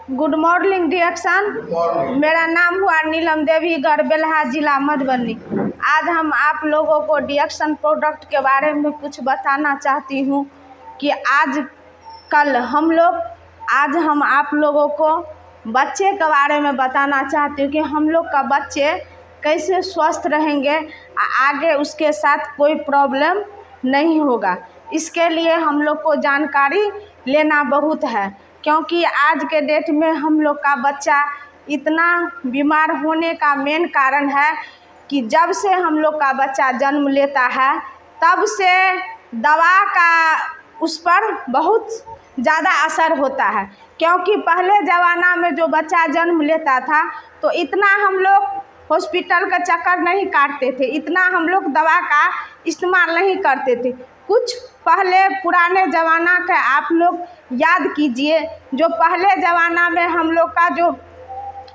Good morning डिएक्शन। मेरा नाम हुआ नीलम देवी, गढ़ बेल्हा, जिला मधुबनी। आज हम आप लोगों को डिएक्शन प्रोडक्ट के बारे में कुछ बताना चाहती हूँ कि आज हम आप लोगों को बच्चे के बारे में बताना चाहती हूँ कि हम लोग का बच्चे कैसे स्वस्थ रहेंगे, आगे उसके साथ कोई प्रॉब्लम नहीं होगा। इसके लिए हम लोग को जानकारी लेना बहुत है, क्योंकि आज के डेट में हम लोग का बच्चा इतना बीमार होने का मेन कारण है कि जब से हम लोग का बच्चा जन्म लेता है तब से दवा का उस पर बहुत ज़्यादा असर होता है। क्योंकि पहले ज़माना में जो बच्चा जन्म लेता था तो इतना हम लोग हॉस्पिटल का चक्कर नहीं काटते थे, इतना हम लोग दवा का इस्तेमाल नहीं करते थे। कुछ पहले पुराने ज़माना का आप लोग याद कीजिए, जो पहले ज़माना में हम लोग का जो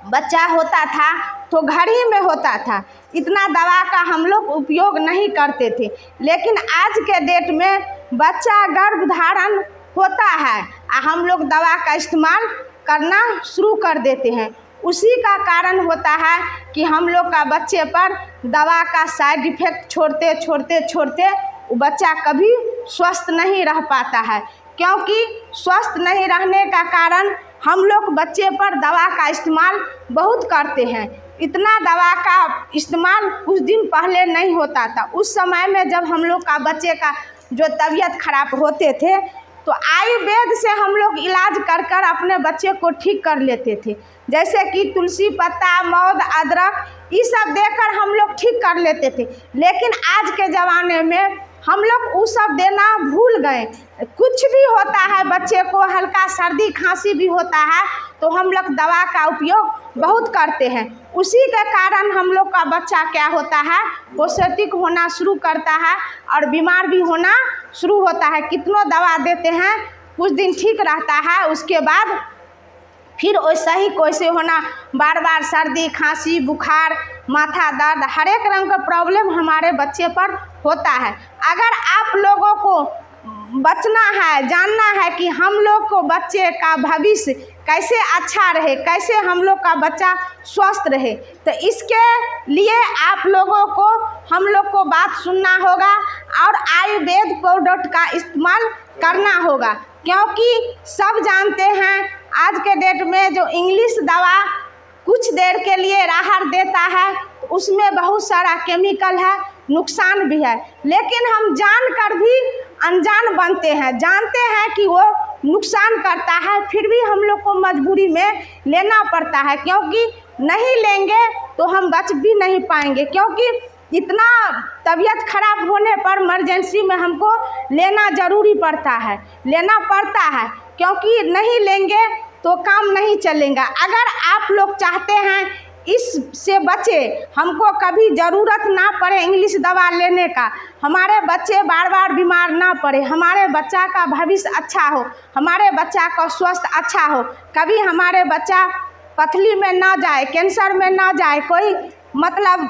बच्चा होता था तो घर ही में होता था, इतना दवा का हम लोग उपयोग नहीं करते थे। लेकिन आज के डेट में बच्चा गर्भ धारण होता है हम लोग दवा का इस्तेमाल करना शुरू कर देते हैं। उसी का कारण होता है कि हम लोग का बच्चे पर दवा का साइड इफ़ेक्ट छोड़ते वो बच्चा कभी स्वस्थ नहीं रह पाता है। क्योंकि स्वस्थ नहीं रहने का कारण हम लोग बच्चे पर दवा का इस्तेमाल बहुत करते हैं। इतना दवा का इस्तेमाल कुछ दिन पहले नहीं होता था। उस समय में जब हम लोग का बच्चे का जो तबीयत खराब होते थे तो आयुर्वेद से हम लोग इलाज कर अपने बच्चे को ठीक कर लेते थे। जैसे कि तुलसी पत्ता, मौध, अदरक, ये सब देकर हम लोग ठीक कर लेते थे। लेकिन आज के ज़माने में हम लोग वो सब देना भूल गए। कुछ भी होता है बच्चे को, हल्का सर्दी खांसी भी होता है तो हम लोग दवा का उपयोग बहुत करते हैं। उसी के कारण हम लोग का बच्चा क्या होता है, पॉजिटिव होना शुरू करता है और बीमार भी होना शुरू होता है। कितनों दवा देते हैं, कुछ दिन ठीक रहता है, उसके बाद फिर वैसा ही कैसे होना, बार बार सर्दी खांसी, बुखार, माथा दर्द, हर एक रंग का प्रॉब्लम हमारे बच्चे पर होता है। अगर आप लोगों को बचना है, जानना है कि हम लोग को बच्चे का भविष्य कैसे अच्छा रहे, कैसे हम लोग का बच्चा स्वस्थ रहे, तो इसके लिए आप लोगों को हम लोग को बात सुनना होगा और आयुर्वेद प्रोडक्ट का इस्तेमाल करना होगा। क्योंकि सब जानते हैं आज के डेट में जो इंग्लिश दवा कुछ देर के लिए राहत देता है उसमें बहुत सारा केमिकल है, नुकसान भी है। लेकिन हम जानकर भी अनजान बनते हैं, जानते हैं कि वो नुकसान करता है, फिर भी हम लोग को मजबूरी में लेना पड़ता है। क्योंकि नहीं लेंगे तो हम बच भी नहीं पाएंगे। क्योंकि इतना तबीयत खराब होने पर इमरजेंसी में हमको लेना ज़रूरी पड़ता है, क्योंकि नहीं लेंगे तो काम नहीं चलेगा। अगर आप लोग चाहते हैं इससे बचे, हमको कभी ज़रूरत ना पड़े इंग्लिश दवा लेने का, हमारे बच्चे बार बार बीमार ना पड़े, हमारे बच्चा का भविष्य अच्छा हो, हमारे बच्चा का स्वास्थ्य अच्छा हो, कभी हमारे बच्चा पथरी में ना जाए, कैंसर में ना जाए, कोई मतलब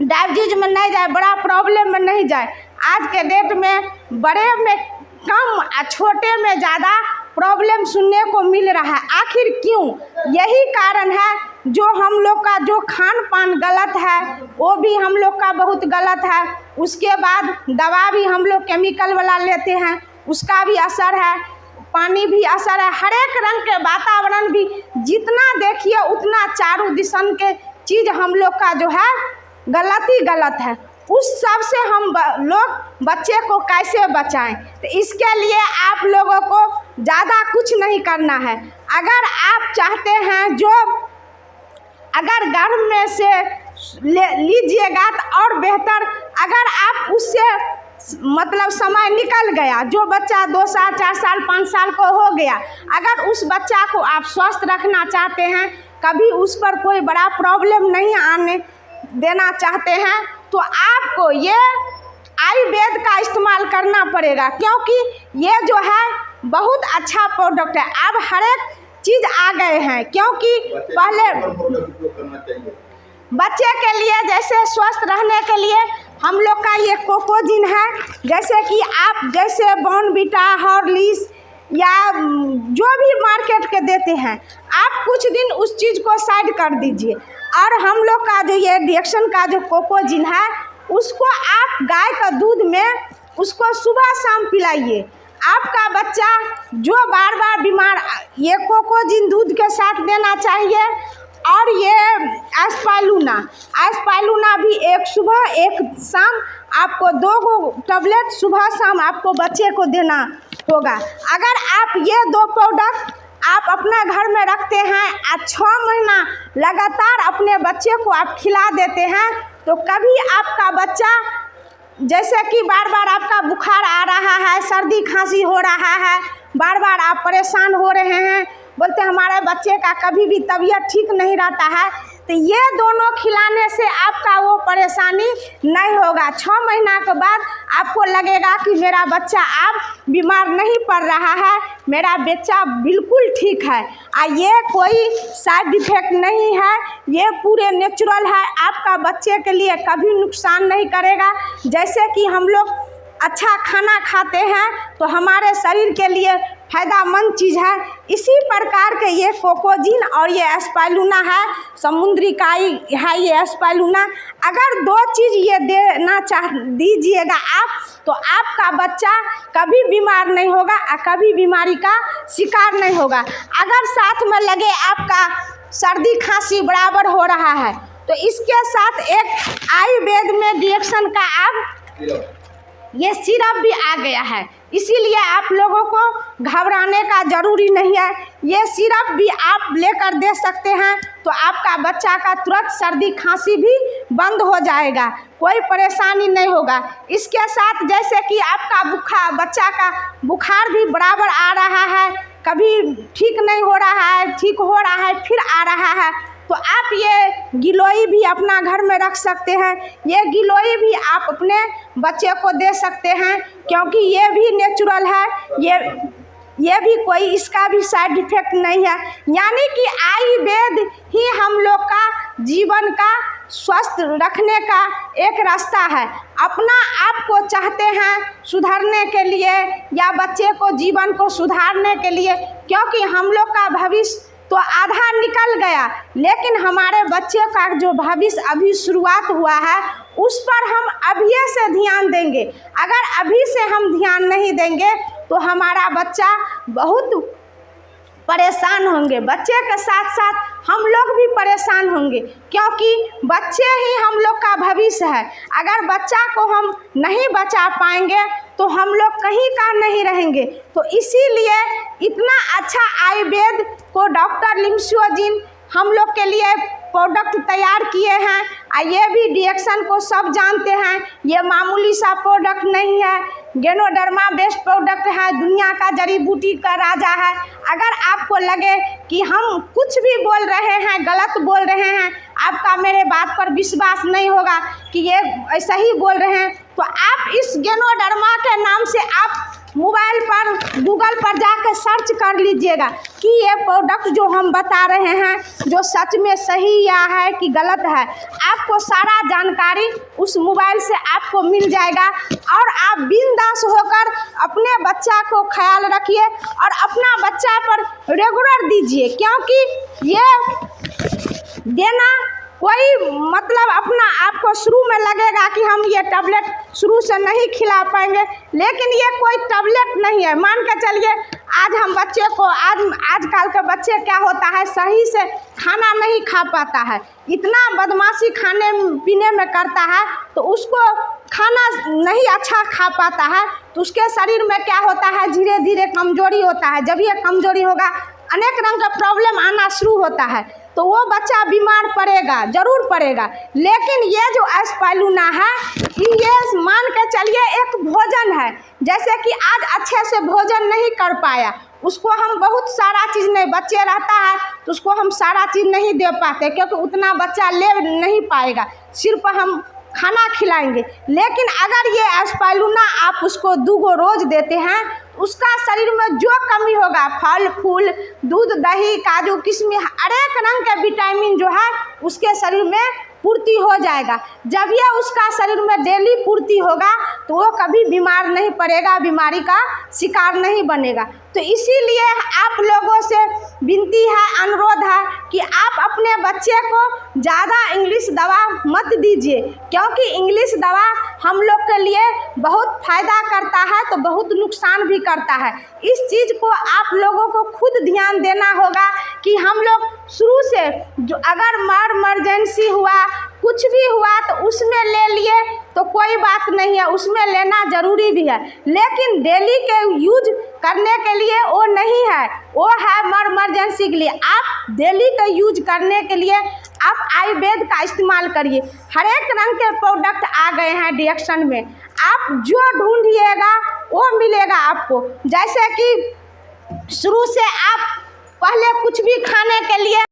डायबिटीज में नहीं जाए, बड़ा प्रॉब्लम में नहीं जाए। आज के डेट में बड़े में कम, छोटे में ज़्यादा प्रॉब्लम सुनने को मिल रहा है। आखिर क्यों? यही कारण है जो हम लोग का जो खान पान गलत है वो भी हम लोग का बहुत गलत है। उसके बाद दवा भी हम लोग केमिकल वाला लेते हैं, उसका भी असर है, पानी भी असर है, हर एक रंग के वातावरण भी जितना देखिए उतना चारों दिशन के चीज़ हम लोग का जो है गलत ही गलत है। उस सब से हम लोग बच्चे को कैसे बचाएं? तो इसके लिए आप लोगों को ज़्यादा कुछ नहीं करना है। अगर आप चाहते हैं जो अगर घर में से लीजिएगा तो और बेहतर, अगर आप उससे मतलब समय निकल गया, जो बच्चा 2 साल 4 साल 5 साल को हो गया, अगर उस बच्चा को आप स्वस्थ रखना चाहते हैं, कभी उस पर कोई बड़ा प्रॉब्लम नहीं आने देना चाहते हैं, तो आपको ये आयुर्वेद का इस्तेमाल करना पड़ेगा। क्योंकि ये जो है बहुत अच्छा प्रोडक्ट है। अब हर एक चीज़ आ गए हैं। क्योंकि पहले बच्चे के लिए जैसे स्वस्थ रहने के लिए हम लोग का ये कोकोजिन है, जैसे कि आप जैसे बॉर्नविटा, हॉर्लिक्स, या जो भी मार्केट के देते हैं, आप कुछ दिन उस चीज़ को साइड कर दीजिए। और हम लोग का जो ये रिएक्शन का जो कोकोजिन है, उसको आप गाय का दूध में उसको सुबह शाम पिलाइए। आपका बच्चा जो बार बार बीमार, ये कोकोजिन दूध के साथ देना चाहिए। और ये एस्पाइलूना भी एक सुबह एक शाम आपको 2 टैबलेट सुबह शाम आपको बच्चे को देना होगा। अगर आप ये 2 प्रोडक्ट आप अपने घर में रखते हैं और 6 महीना लगातार अपने बच्चे को आप खिला देते हैं, तो कभी आपका बच्चा, जैसे कि बार बार आपका बुखार आ रहा है, सर्दी खांसी हो रहा है, बार बार आप परेशान हो रहे हैं, बोलते हमारे बच्चे का कभी भी तबीयत ठीक नहीं रहता है, तो ये दोनों खिलाने से आपका वो परेशानी नहीं होगा। 6 महीना के बाद आपको लगेगा कि मेरा बच्चा अब बीमार नहीं पड़ रहा है, मेरा बच्चा बिल्कुल ठीक है। ये कोई साइड इफेक्ट नहीं है, ये पूरे नेचुरल है, आपका बच्चे के लिए कभी नुकसान नहीं करेगा। जैसे कि हम लोग अच्छा खाना खाते हैं तो हमारे शरीर के लिए फ़ायदामंद चीज़ है, इसी प्रकार के ये कोकोजिन और ये एस्पाइलूना है, समुद्री काई है ये एस्पाइलूना। अगर 2 चीज़ ये देना दीजिएगा आप, तो आपका बच्चा कभी बीमार नहीं होगा और कभी बीमारी का शिकार नहीं होगा। अगर साथ में लगे आपका सर्दी खांसी बराबर हो रहा है, तो इसके साथ एक आयुर्वेद में रिएक्शन का अब ये सिरप भी आ गया है, इसीलिए आप लोगों को घबराने का ज़रूरी नहीं है। ये सिरप भी आप लेकर दे सकते हैं, तो आपका बच्चा का तुरंत सर्दी खांसी भी बंद हो जाएगा, कोई परेशानी नहीं होगा। इसके साथ जैसे कि आपका बच्चा का बुखार भी बराबर आ रहा है, कभी ठीक नहीं हो रहा है, ठीक हो रहा है, फिर आ रहा है, तो आप ये गिलोय भी अपना घर में रख सकते हैं। ये गिलोय भी आप अपने बच्चे को दे सकते हैं, क्योंकि ये भी नेचुरल है, ये भी कोई इसका भी साइड इफेक्ट नहीं है। यानी कि आयुर्वेद ही हम लोग का जीवन का स्वस्थ रखने का एक रास्ता है। अपना आप को चाहते हैं सुधारने के लिए या बच्चे को जीवन को सुधारने के लिए, क्योंकि हम लोग का भविष्य तो आधा निकल गया, लेकिन हमारे बच्चे का जो भविष्य अभी शुरुआत हुआ है, उस पर हम अभी से ध्यान देंगे। अगर अभी से हम ध्यान नहीं देंगे तो हमारा बच्चा बहुत परेशान होंगे, बच्चे के साथ साथ हम लोग भी परेशान होंगे, क्योंकि बच्चे ही हम लोग का भविष्य है। अगर बच्चा को हम नहीं बचा पाएंगे तो हम लोग कहीं का नहीं रहेंगे। तो इसीलिए इतना अच्छा आयुर्वेद को डॉक्टर लिम्सियोजिन हम लोग के लिए प्रोडक्ट तैयार किए हैं। ये भी रिएक्शन को सब जानते हैं, ये मामूली सा प्रोडक्ट नहीं है, गैनोडर्मा बेस्ट प्रोडक्ट है, दुनिया का जड़ी बूटी का राजा है। अगर आपको लगे कि हम कुछ भी बोल रहे हैं, गलत बोल रहे हैं, आपका मेरे बात पर विश्वास नहीं होगा कि ये ऐसा ही बोल रहे हैं, तो आप इस गैनोडर्मा के नाम से आप मोबाइल पर गूगल पर जाकर सर्च कर लीजिएगा कि ये प्रोडक्ट जो हम बता रहे हैं जो सच में सही या है कि गलत है। आपको सारा जानकारी उस मोबाइल से आपको मिल जाएगा, और आप बिंदास होकर अपने बच्चा को ख्याल रखिए और अपना बच्चा पर रेगुलर दीजिए, क्योंकि ये देना कोई मतलब अपना आपको शुरू में लगेगा कि हम ये टैबलेट शुरू से नहीं खिला पाएंगे, लेकिन ये कोई टैबलेट नहीं है। मान के चलिए आज हम बच्चे को आजकल के बच्चे क्या होता है, सही से खाना नहीं खा पाता है, इतना बदमाशी खाने पीने में करता है, तो उसको खाना नहीं अच्छा खा पाता है, तो उसके शरीर में क्या होता है, धीरे धीरे कमजोरी होता है। जब ये कमजोरी होगा अनेक रंग का प्रॉब्लम आना शुरू होता है, तो वो बच्चा बीमार पड़ेगा, जरूर पड़ेगा। लेकिन ये जो एस्पाइलूना है, ये मान के चलिए एक भोजन है। जैसे कि आज अच्छे से भोजन नहीं कर पाया, उसको हम बहुत सारा चीज़ नहीं, बच्चे रहता है तो उसको हम सारा चीज़ नहीं दे पाते, क्योंकि उतना बच्चा ले नहीं पाएगा, सिर्फ हम खाना खिलाएंगे। लेकिन अगर ये एस्पाइलूना आप उसको 2 रोज देते हैं, उसका शरीर में जो कमी होगा, फल फूल, दूध दही, काजू किशमिश, अनेक रंग के विटामिन जो है उसके शरीर में पूर्ति हो जाएगा। जब ये उसका शरीर में डेली पूर्ति होगा तो वो कभी बीमार नहीं पड़ेगा, बीमारी का शिकार नहीं बनेगा। तो इसीलिए आप लोगों से विनती है, अनुरोध है कि आप अपने बच्चे को ज़्यादा इंग्लिश दवा मत दीजिए, क्योंकि इंग्लिश दवा हम लोग के लिए बहुत फ़ायदा करता है तो बहुत नुकसान भी करता है। इस चीज़ को आप लोगों को खुद ध्यान देना होगा कि हम लोग शुरू से जो अगर इमरजेंसी हुआ, कुछ भी हुआ तो उसमें ले लिए तो कोई बात नहीं है, उसमें लेना ज़रूरी भी है, लेकिन डेली के यूज करने के लिए वो नहीं है, वो है इमरजेंसी के लिए। आप डेली का यूज करने के लिए आप आयुर्वेद का इस्तेमाल करिए। हर एक रंग के प्रोडक्ट आ गए हैं डिएक्शन में, आप जो ढूंढिएगा वो मिलेगा आपको। जैसे कि शुरू से आप पहले कुछ भी खाने के लिए